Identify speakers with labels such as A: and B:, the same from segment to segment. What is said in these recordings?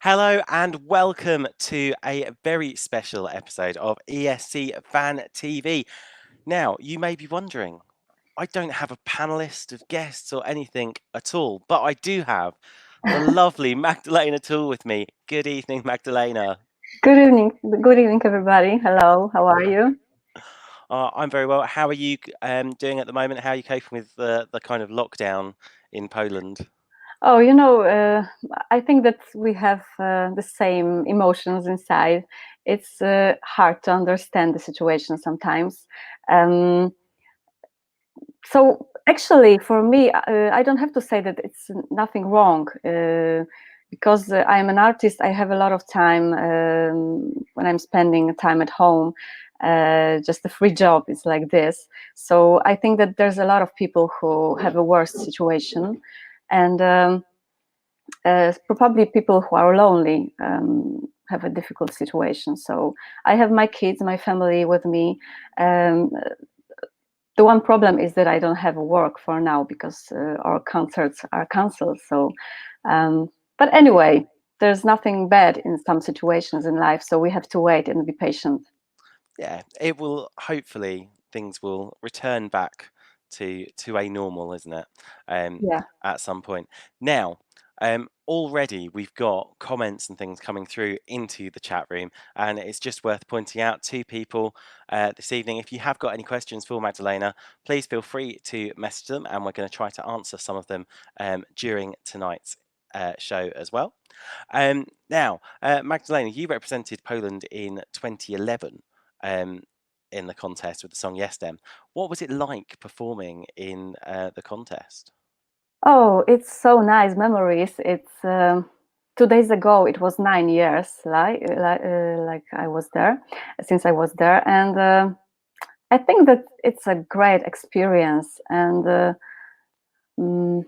A: Hello and welcome to a very special episode of ESC Fan TV. Now, you may be wondering, I don't have a panelist of guests or anything at all, but I do have the lovely Magdalena Tul with me. Good evening, Magdalena.
B: Good evening. Good evening, everybody. Hello. How are you?
A: I'm very well. How are you doing at the moment? How are you coping with the kind of lockdown in Poland?
B: Oh, I think that we have the same emotions inside. It's hard to understand the situation sometimes. Um, so actually, for me, I don't have to say that it's nothing wrong. Because I'm an artist, I have a lot of time when I'm spending time at home. Just a free job is like this. So I think that there's a lot of people who have a worse situation, and probably people who are lonely have a difficult situation. So I have my kids, my family with me. Um, the one problem is that I don't have work for now because our concerts are canceled. So, but anyway, there's nothing bad in some situations in life. So we have to wait and be patient.
A: Yeah, it will hopefully things will return back to a normal, isn't it?
B: Yeah.
A: At some point. Now, already we've got comments and things coming through into the chat room, and it's just worth pointing out to people this evening. If you have got any questions for Magdalena, please feel free to message them, and we're going to try to answer some of them during tonight's show as well. Now, Magdalena, you represented Poland in 2011 in the contest with the song Jestem. What was it like performing in the contest?
B: Oh, it's so nice memories. It's 2 days ago. It was 9 years, like I was there, since I was there, and I think that it's a great experience. And mm,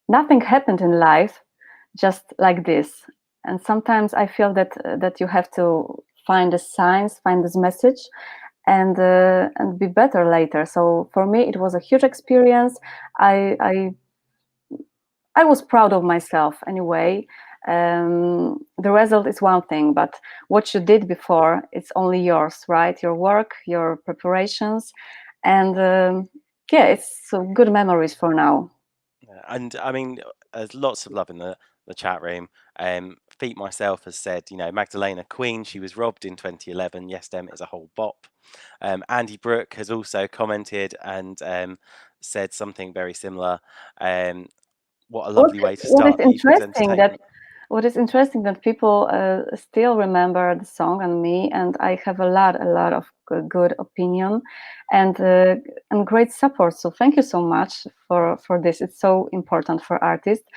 B: nothing happened in life just like this. And sometimes I feel that you have to find the signs, find this message, and be better later. So for me, it was a huge experience. I I I was proud of myself anyway. The result is one thing, but what you did before, it's only yours, right? Your work, your preparations, and yeah, it's good memories for now.
A: And I mean, there's lots of love in the chat room. Feet myself has said, Magdalena Queen, she was robbed in 2011. Yes, Dem is a whole bop. Andy Brooke has also commented and said something very similar. What a
B: What
A: lovely way to
B: what is
A: start the evening's
B: interesting that
A: entertainment.
B: what is interesting that people still remember the song and me, and I have a lot of good opinion and great support. So thank you so much for this. It's so important for artists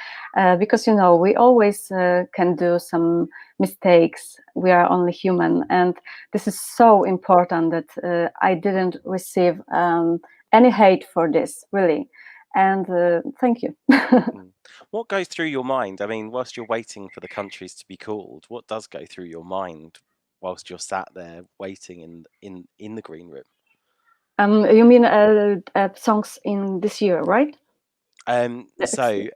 B: because we always can do some mistakes. We are only human, and this is so important that I didn't receive any hate for this, really. And thank you.
A: Mm. What goes through your mind? I mean, whilst you're waiting for the countries to be called, what does go through your mind whilst you're sat there waiting in the green room?
B: You mean songs in this year, right?
A: So
B: I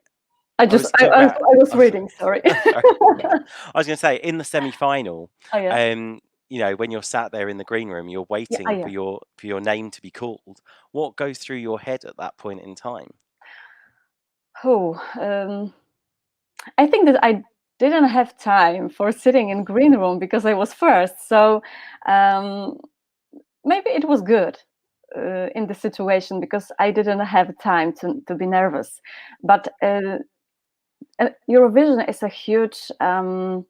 A: I
B: just
A: was talking about.
B: I was reading. Sorry.
A: Sorry. I was going to say in the semi-final,
B: Oh yeah,
A: when you're sat there in the green room, you're
B: yeah,
A: waiting for
B: yeah.
A: your name to be called. What goes through your head at that point in time?
B: Oh, I think that I didn't have time for sitting in green room because I was first. So um, maybe it was good in the situation because I didn't have time to be nervous. But Eurovision is a huge um,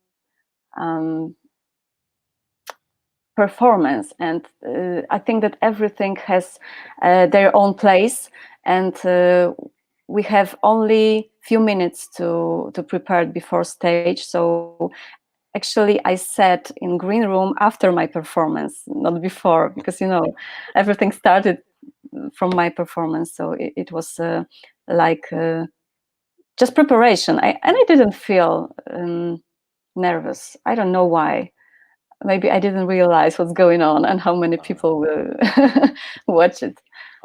B: performance, and I think that everything has their own place, and we have only few minutes to prepare before stage. So actually I sat in green room after my performance, not before, because everything started from my performance. So it was like just preparation. And I didn't feel nervous. I don't know why. Maybe I didn't realize what's going on and how many
A: Uh,
B: people will watch it.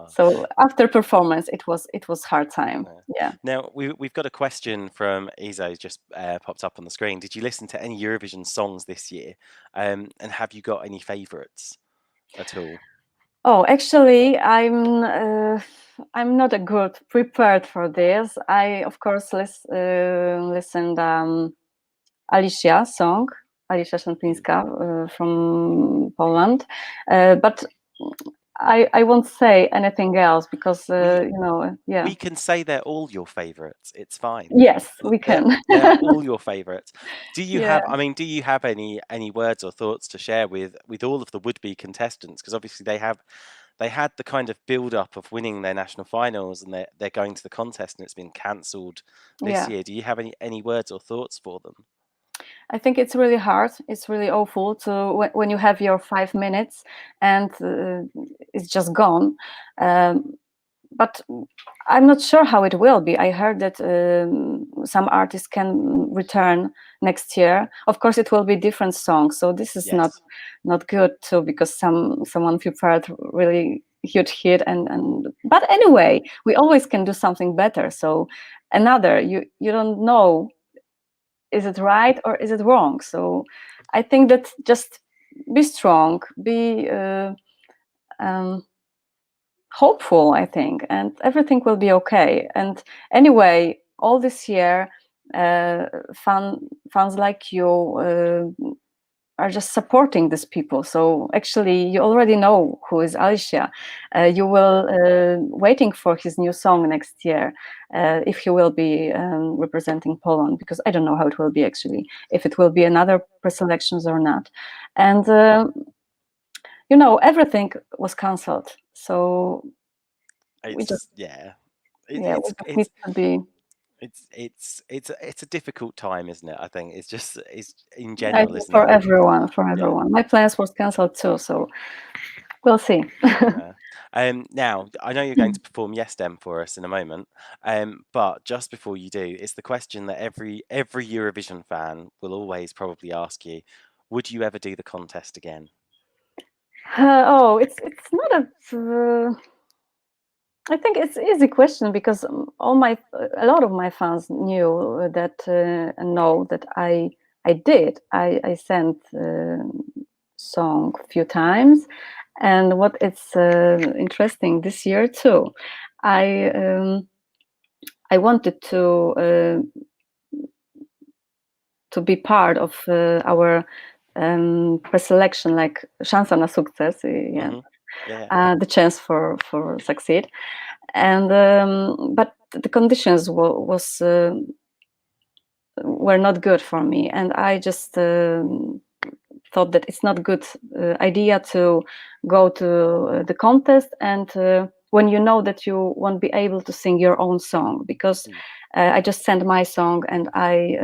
B: So after performance, it was hard time. Yeah.
A: Now we've got a question from Izo just popped up on the screen. Did you listen to any Eurovision songs this year? And have you got any favourites at all?
B: Oh, actually, I'm not a good prepared for this. I of course listened Alicia song, Alicia Szamplińska from Poland, but I won't say anything else because yeah.
A: We can say they're all your favourites. It's fine.
B: Yes, we can.
A: They're all your favourites. Do you
B: Yeah.
A: have? I mean, do you have any words or thoughts to share with all of the would-be contestants? Because obviously they had the kind of build-up of winning their national finals, and they're going to the contest, and it's been cancelled this
B: Yeah.
A: year. Do you have any words or thoughts for them?
B: I think it's really hard. It's really awful to when you have your 5 minutes and it's just gone. But I'm not sure how it will be. I heard that some artists can return next year. Of course, it will be different songs. So this is
A: Yes.
B: not good too, because someone prepared really huge hit and. But anyway, we always can do something better. So another, you don't know, is it right or is it wrong? So I think that just be strong, be hopeful, I think, and everything will be okay. And anyway, all this year, fans like you are just supporting these people. So actually, you already know who is Alicia. You will waiting for his new song next year, if he will be representing Poland, because I don't know how it will be actually, if it will be another preselections or not. And everything was cancelled. So we just
A: We
B: need to be.
A: it's a difficult time, isn't it? I think it's in
B: I
A: general,
B: think
A: isn't
B: for
A: it?
B: everyone,
A: Yeah.
B: My plans was cancelled too, so we'll see.
A: Now I know you're going to perform Jestem for us in a moment, but just before you do, it's the question that every Eurovision fan will always probably ask you: would you ever do the contest again?
B: It's not a. I think it's an easy question because a lot of my fans knew that know that I did. I sent song a few times, and what it's interesting this year too. I I wanted to be part of our preselection, like szansa na sukces, yeah,
A: Yeah.
B: the chance for succeed. And but the conditions were not good for me, and I just thought that it's not good idea to go to the contest, and when you know that you won't be able to sing your own song, because I just sent my song, and I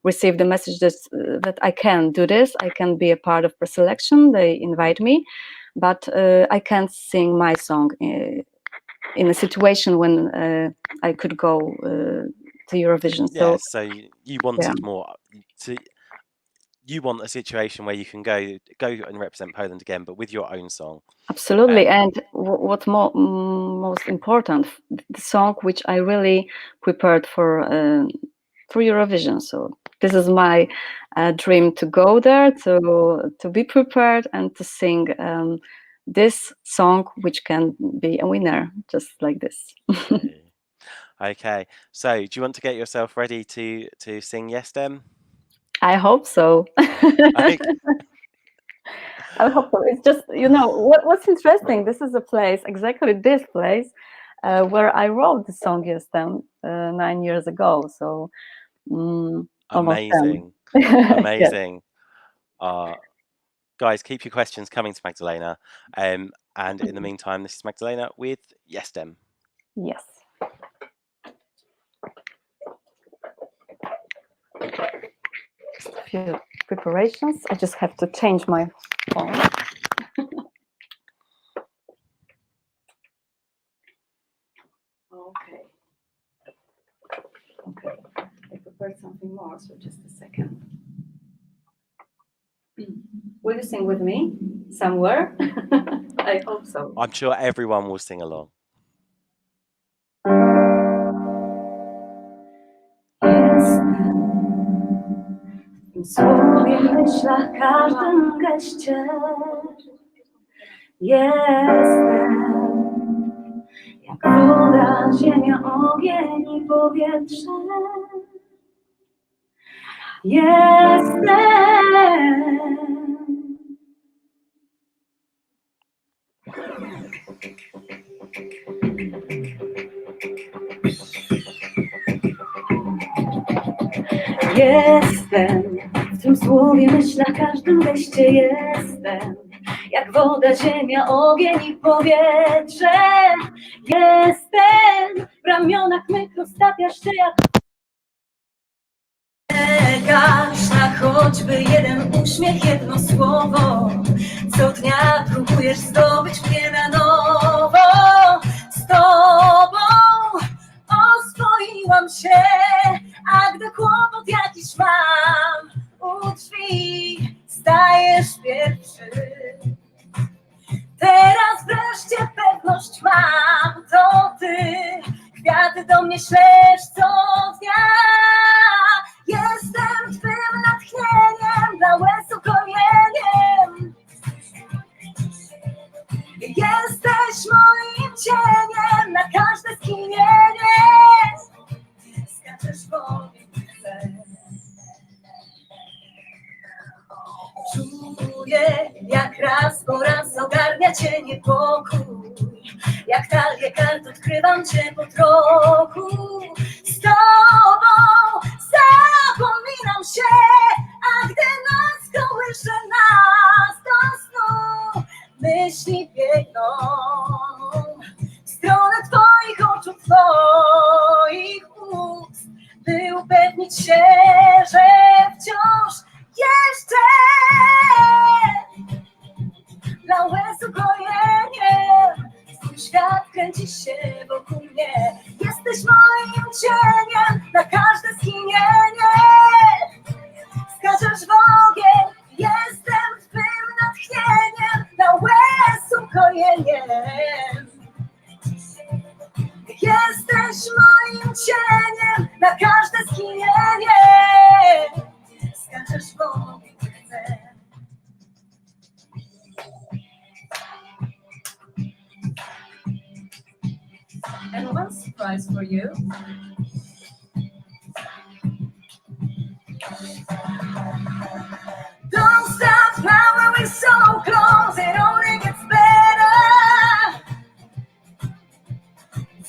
B: received the message that I can do this, I can be a part of preselection, they invite me, but I can't sing my song in a situation when I could go to Eurovision.
A: Yeah.
B: So
A: So you
B: yeah,
A: wanted more to. You want a situation where you can go and represent Poland again, but with your own song.
B: absolutely. And what most important, the song which I really prepared for Eurovision. So this is my dream, to go there, to be prepared, and to sing this song, which can be a winner, just like this.
A: Okay. Okay. So, do you want to get yourself ready to sing Jestem?
B: I hope so.
A: Okay.
B: I hope so. It's just, what's interesting. This is a place, exactly this place, where I wrote the song Jestem 9 years ago. So almost 10.
A: Amazing.
B: Yes.
A: Amazing. Uh, guys, keep your questions coming to Magdalena. And in the meantime, this is Magdalena with Jestem.
B: Yes. Just a few preparations. I just have to change my phone. Okay. Okay. I prepared something more, so just a second. Will you sing with me somewhere? I hope so.
A: I'm sure everyone will sing along.
B: W słowie, myślach, każdym geście jestem, jak woda, ziemia, ogień i powietrze. Jestem, w tym słowie, myślach, każdym geście jestem, jak woda, ziemia, ogień i powietrze. Jestem, w ramionach mych roztapiasz się jak czekasz na choćby jeden uśmiech, jedno słowo. Co dnia próbujesz zdobyć mnie na nowo. Z tobą oswoiłam się, a gdy kłopot jakiś mam, u drzwi stajesz pierwszy. Teraz wreszcie pewność mam, to ty. Kwiaty do mnie ślesz co dnia. Jestem twym natchnieniem, dla łez ukojeniem. Jesteś moim cieniem na każde skinienie. Skaczesz w ogień. Czuję, jak raz po raz ogarnia cię niepokój. Jak talię kart odkrywam cię po trochu. Z tobą zapominam się, a gdy noc kołysze nas do snu, myśli biegną w stronę twoich oczu, twoich ust, by upewnić się, że wciąż jeszcze dla łez ukojeniem. Twój świat kręci się wokół mnie. Jesteś moim cieniem na każde skinienie. Skaczesz w ogień. Jestem twym natchnieniem na łez ukojeniem. Jesteś moim cieniem na każde skinienie. Skaczesz w ogień. And one surprise for you. Don't stop now when we're so close, it only gets better.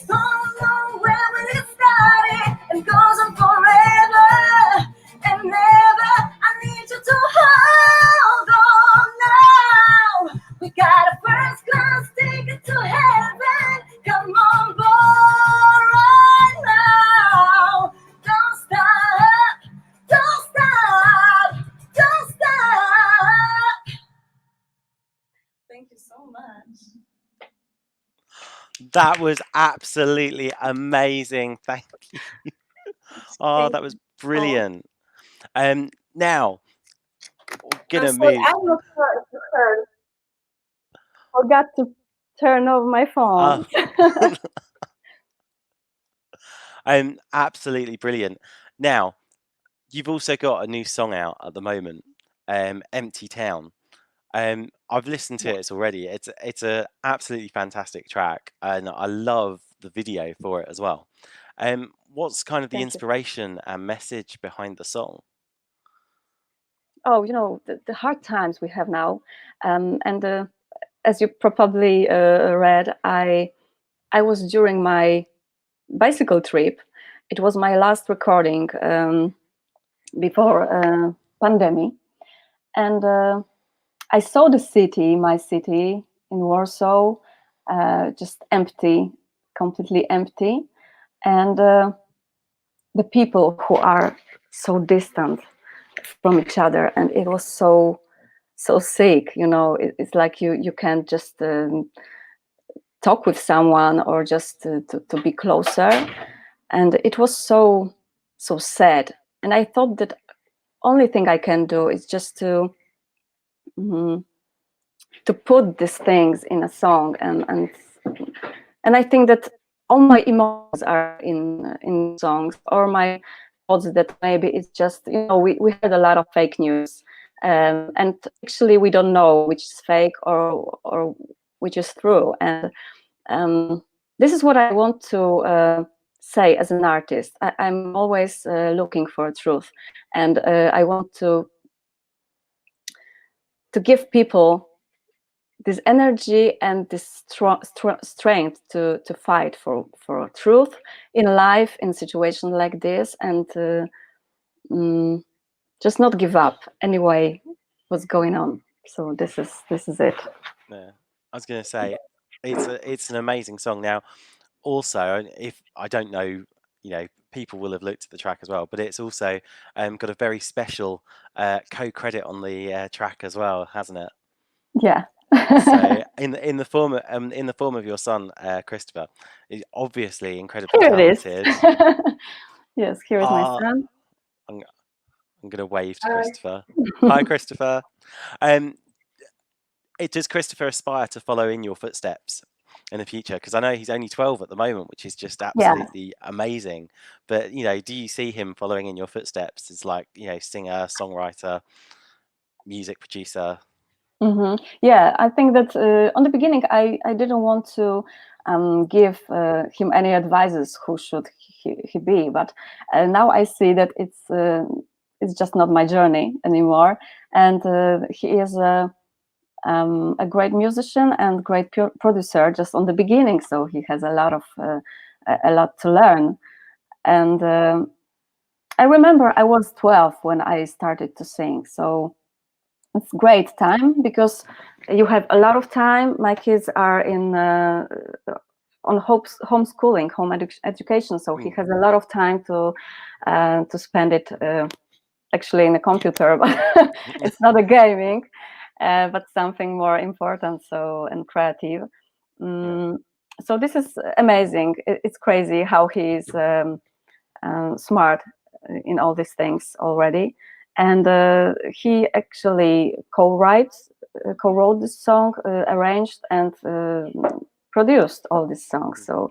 B: Don't know where we get started and goes on forever and never. I need you to hold on now. We got a first class ticket to heaven. Come on board right now. Don't stop, don't stop, don't stop. Thank you so much.
A: That was absolutely amazing. Thank you. Oh, that was brilliant. Now, gonna move.
B: I'm not sure if you heard. Forgot to turn off my phone.
A: Absolutely brilliant. Now, you've also got a new song out at the moment, Empty Town. I've listened to it already. It's a absolutely fantastic track, and I love the video for it as well. What's kind of the inspiration and message behind the song?
B: Oh, you know, the hard times we have now, and as you probably read, I was during my bicycle trip. It was my last recording before pandemic, and I saw the city, my city in Warsaw, just empty, completely empty, and the people who are so distant from each other, and it was so sick. You know, it's like you can't just talk with someone or just to be closer, and it was so sad. And I thought that only thing I can do is just to to put these things in a song, and I think that all my emotions are in songs, or my thoughts that maybe it's just, we heard a lot of fake news, and actually we don't know which is fake or which is true. And this is what I want to say as an artist. I'm always looking for truth, and I want to give people this energy and this strength to fight for truth in life, in situations like this, and mm, just not give up anyway what's going on. So this is it.
A: Yeah, I was going to say it's an amazing song. Now, also, if I don't know, people will have looked at the track as well, but it's also got a very special co-credit on the track as well, hasn't it?
B: Yeah.
A: So in the form of your son, Christopher, is obviously incredibly
B: Here it is.
A: talented.
B: Yes, here is my
A: Ah,
B: son.
A: I'm I'm going to wave to
B: Hi.
A: Christopher. Hi, Christopher. Um, does Christopher aspire to follow in your footsteps in the future? Because I know he's only 12 at the moment, which is just
B: Yeah.
A: absolutely amazing. But do you see him following in your footsteps as like singer, songwriter, music producer?
B: Yeah, I think that on the beginning, I didn't want to give him any advices who should he be, but now I see that it's just not my journey anymore, and he is a great musician and great producer just on the beginning, so he has a lot to learn. And I remember I was 12 when I started to sing, so it's great time because you have a lot of time. My kids are in on homeschooling, education, so he
A: Mm.
B: has a lot of time to spend it actually in a computer. But it's not a gaming, but something more important, so, and creative.
A: Yeah.
B: Mm, so this is amazing. It's crazy how he is smart in all these things already. And he actually co-wrote this song, arranged and produced all these songs. So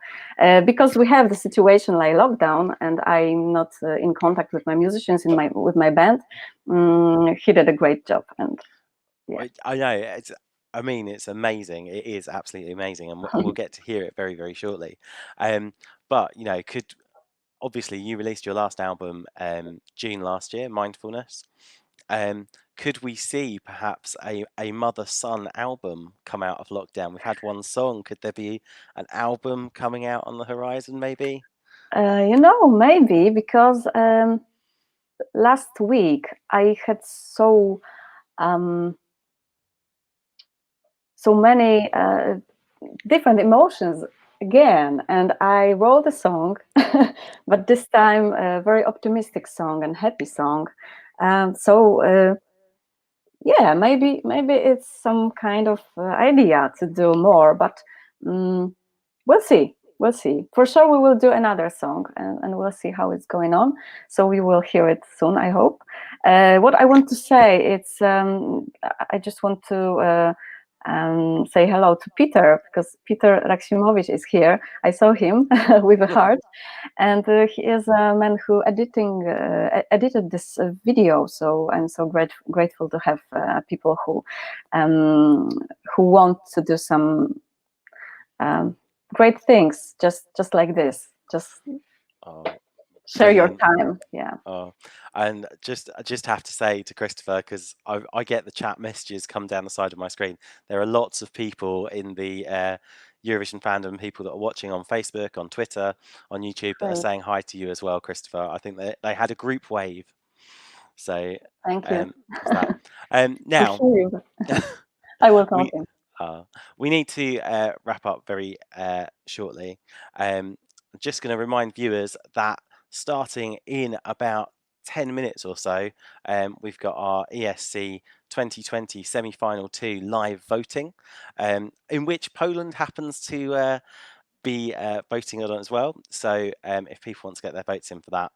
B: because we have the situation like lockdown, and I'm not in contact with my musicians with my band, he did a great job. And yeah.
A: I know I mean, it's amazing. It is absolutely amazing, and we'll get to hear it very, very shortly. But could obviously you released your last album June last year, Mindfulness. Um, could we see perhaps a mother-son album come out of lockdown? We've had one song. Could there be an album coming out on the horizon, maybe?
B: Maybe because last week I had um, so many different emotions again, and I wrote a song, but this time a very optimistic song and happy song. So yeah, maybe it's some kind of idea to do more, but um, we'll see. We'll see. For sure, we will do another song, and we'll see how it's going on. So we will hear it soon, I hope. What I want to say, I just want to say hello to Peter, because Peter Raksimovic is here. I saw him with a heart, and he is a man who edited this video. So I'm so grateful to have people who want to do some um, great things, just like this. Just
A: Oh,
B: share your
A: brilliant.
B: time. Yeah.
A: Oh, and I just have to say to Christopher, because I get the chat messages come down the side of my screen. There are lots of people in the Eurovision fandom, people that are watching on Facebook, on Twitter, on YouTube, that are
B: Great.
A: saying hi to you as well, Christopher. I think they had a group wave. So
B: Thank you.
A: there's that.
B: We
A: Now
B: hear you. I will
A: we
B: continue.
A: uh, we need to wrap up very shortly. I'm just going to remind viewers that starting in about 10 minutes or so, we've got our ESC 2020 semi-final 2 live voting, in which Poland happens to be voting on as well. So if people want to get their votes in for that,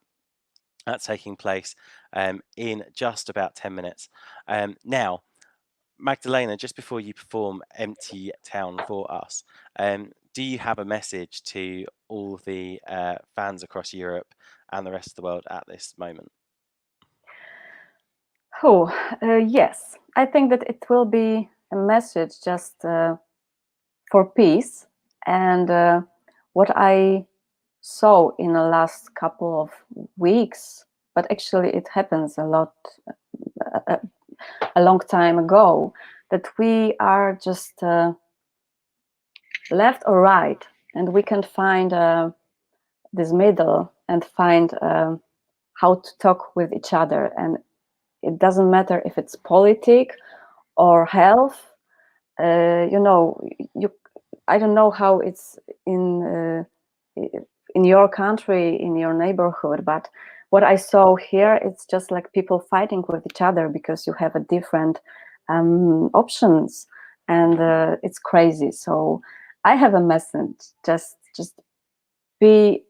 A: that's taking place in just about 10 minutes. Now, Magdalena, just before you perform Empty Town for us, do you have a message to all the fans across Europe and the rest of the world at this moment?
B: Oh, yes. I think that it will be a message just for peace. And what I saw in the last couple of weeks, but actually it happens a lot, a long time ago, that we are just left or right, and we can find this middle and find how to talk with each other. And it doesn't matter if it's politics or health. You know, I don't know how it's in your country, in your neighborhood, but what I saw here, it's just like people fighting with each other because you have a different options, and it's crazy. So I have a message: just be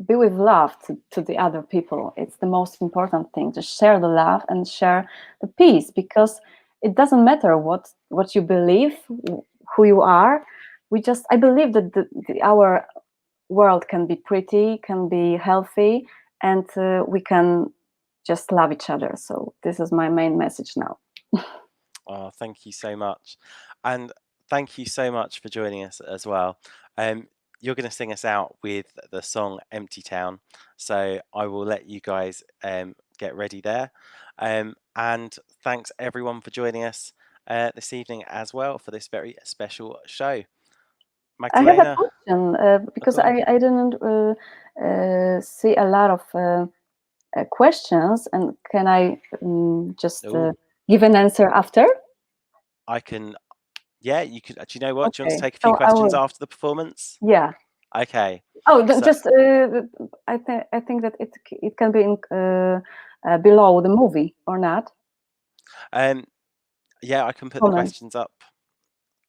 B: with love to the other people. It's the most important thing, to share the love and share the peace, because it doesn't matter what you believe, who you are. I believe that our world can be pretty, can be healthy, and we can just love each other. So this is my main message now.
A: Oh, thank you so much. And thank you so much for joining us as well. You're going to sing us out with the song Empty Town. So I will let you guys get ready there. And thanks everyone for joining us this evening as well for this very special show.
B: I have a
A: Magdalena,
B: question because
A: go on.
B: I didn't see a lot of questions, and can I just
A: Oh,
B: give an answer after?
A: I can, yeah, you could. Do you know what? Do you want to
B: Okay,
A: take a few
B: so I
A: questions
B: will.
A: after the performance?
B: Yeah.
A: Okay.
B: Oh,
A: So,
B: just I think that it can be in, below the movie or not.
A: um, yeah, I can put the
B: Comments.
A: questions up.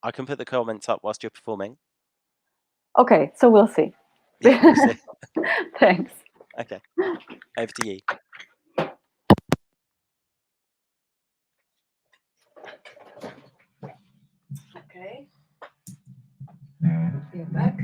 A: I can put the comments up whilst you're performing.
B: Okay, so we'll see.
A: Yeah, we'll see.
B: Thanks.
A: Okay, over to you.
B: Okay. We're back.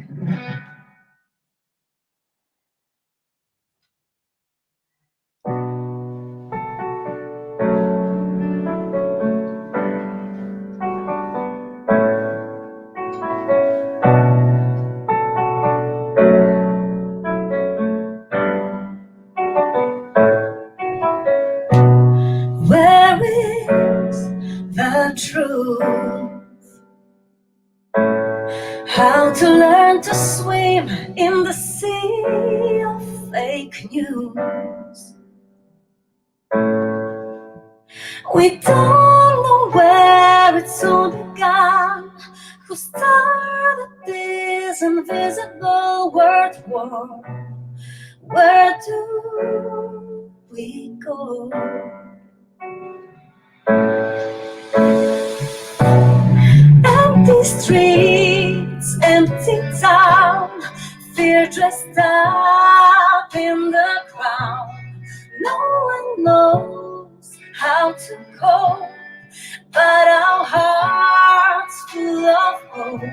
B: Where is the truth? How to learn to swim in the sea of fake news. We don't know where it's all begun. Who started this invisible world war? Where do we go? Empty streets, empty town, fear dressed up in the crowd. No one knows how to cope, but our hearts full of hope.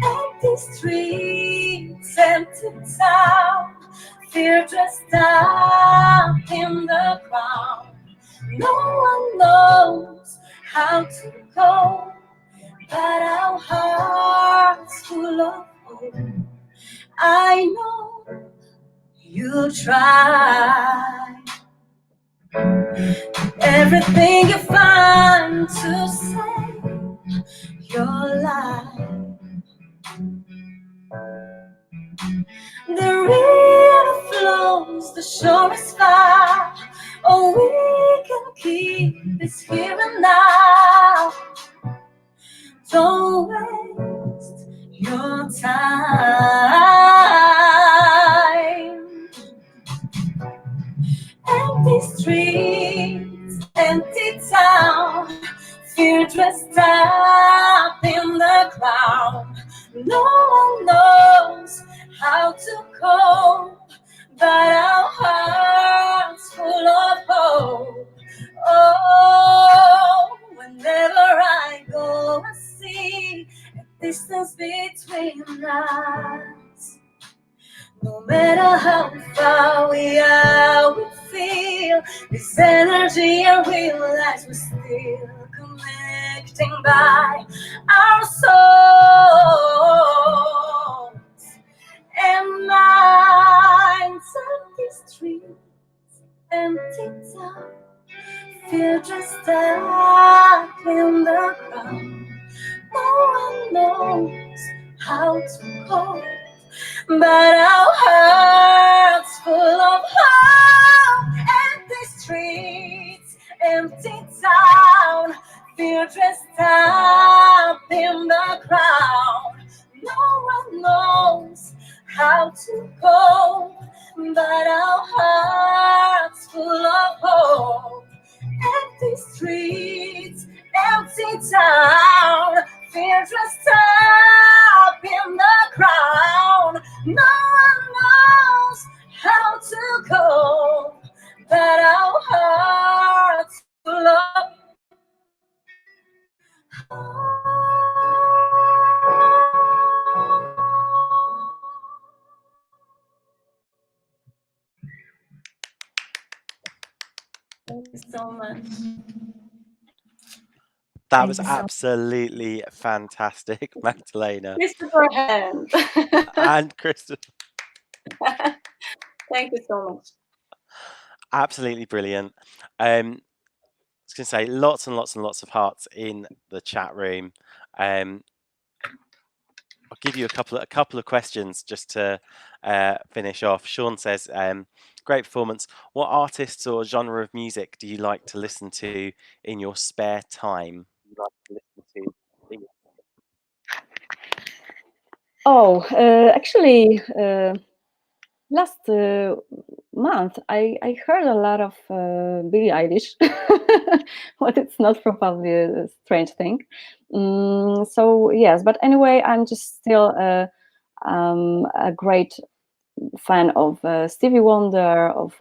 B: Empty streets, empty town, fear dressed up in the crowd. No one knows how to cope, but our hearts full of hope. I know you try everything you find to save your life. The river flows, the shore is far. All we can keep is here and now. Don't waste your time. Empty streets, empty town, fear dressed up in the crowd. No one knows how to cope, but our hearts full of hope. Oh, us. No matter how far we are, we feel this energy and realize we're still connecting by our souls. And minds empty streets, empty town, feel just stuck in the crowd. No one knows how to cope, but our hearts full of hope. Empty streets, empty town, fear dressed up in the crowd. No one knows how to cope, but our hearts full of hope. Empty streets, empty town, fear dressed up in the crowd. No one knows how to cope, but our hearts full of Thank you so much.
A: That was absolutely fantastic, Magdalena.
B: Christopher hand.
A: And Kristen.
B: Thank you so much.
A: Absolutely brilliant. I was going to say lots and lots and lots of hearts in the chat room. I'll give you a couple of questions just to finish off. Sean says, "Great performance. What artists or genre of music do you like to listen to in your spare time?"
B: Oh, actually, last month I heard a lot of Billie Eilish, but it's not probably a strange thing. So yes, but anyway, I'm just still a great fan of Stevie Wonder, of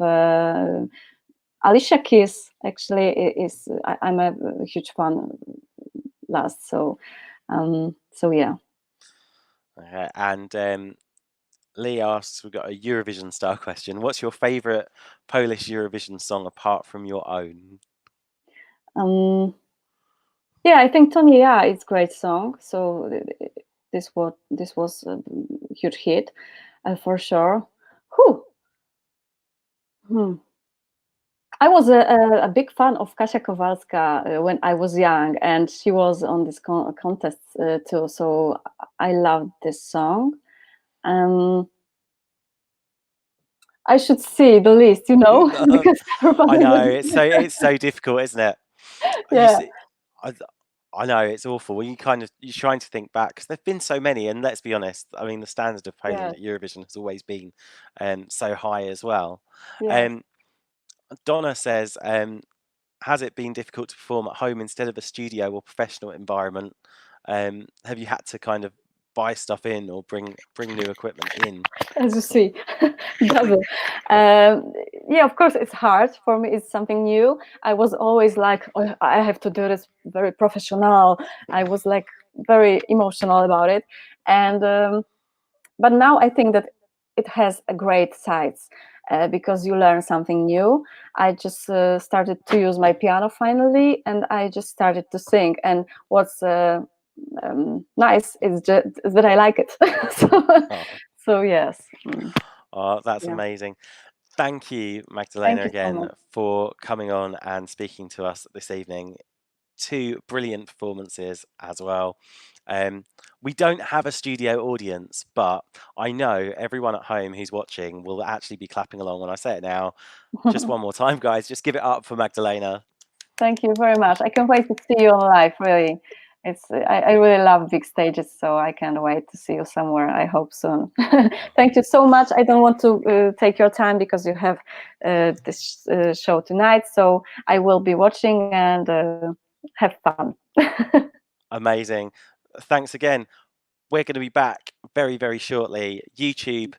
B: Alicia Keys. Actually, I'm a huge fan last. So yeah.
A: Okay, and Lee asks, we've got a Eurovision style question. What's your favourite Polish Eurovision song apart from your own?
B: Yeah, I think Tony Yeah, it's a great song. So this was a huge hit for sure. Whew. I was a big fan of Kasia Kowalska when I was young, and she was on this contest too. So I loved this song. I should see the list, because
A: I
B: everybody
A: know
B: would.
A: it's so difficult, isn't it? You
B: Yeah,
A: see, I know it's awful. When you're trying to think back because there've been so many, and let's be honest. I mean, the standard of Poland
B: yeah,
A: at Eurovision has always been so high as well.
B: yes.
A: Um, Donna says, has it been difficult to perform at home instead of a studio or professional environment? Have you had to kind of buy stuff in or bring new equipment in?
B: As you see, double. Yeah, of course, it's hard for me. It's something new. I was always like, oh, I have to do this very professional. I was like very emotional about it, and but now I think that it has a great sides because you learn something new. I just started to use my piano finally, and I just started to sing. And what's nice is just that I like it.
A: Oh,
B: So yes.
A: oh, that's
B: Yeah.
A: amazing. Thank you,
B: Thank
A: Magdalena,
B: you so
A: again
B: much.
A: for coming on and speaking to us this evening. Two brilliant performances as well. We don't have a studio audience, but I know everyone at home who's watching will actually be clapping along when I say it now. Just one more time, guys. Just give it up for Magdalena.
B: Thank you very much. I can't wait to see you on live. Really, I really love big stages, so I can't wait to see you somewhere. I hope soon. Thank you so much. I don't want to take your time because you have this show tonight, so I will be watching and have fun.
A: Amazing. Thanks again. We're going to be back very, very shortly. YouTube,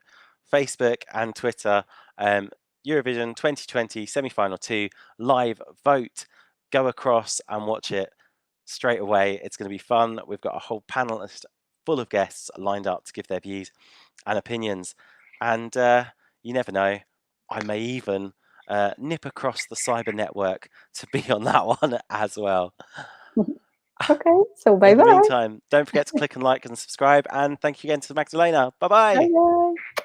A: Facebook, and Twitter. Eurovision 2020 semi-final 2 live vote. Go across and watch it straight away. It's going to be fun. We've got a whole panelist full of guests lined up to give their views and opinions. And you never know, I may even nip across the cyber network to be on that one as well.
B: Okay, so bye
A: In the
B: bye.
A: meantime, don't forget to click and like and subscribe. And thank you again to Magdalena. Bye bye.
B: Bye bye.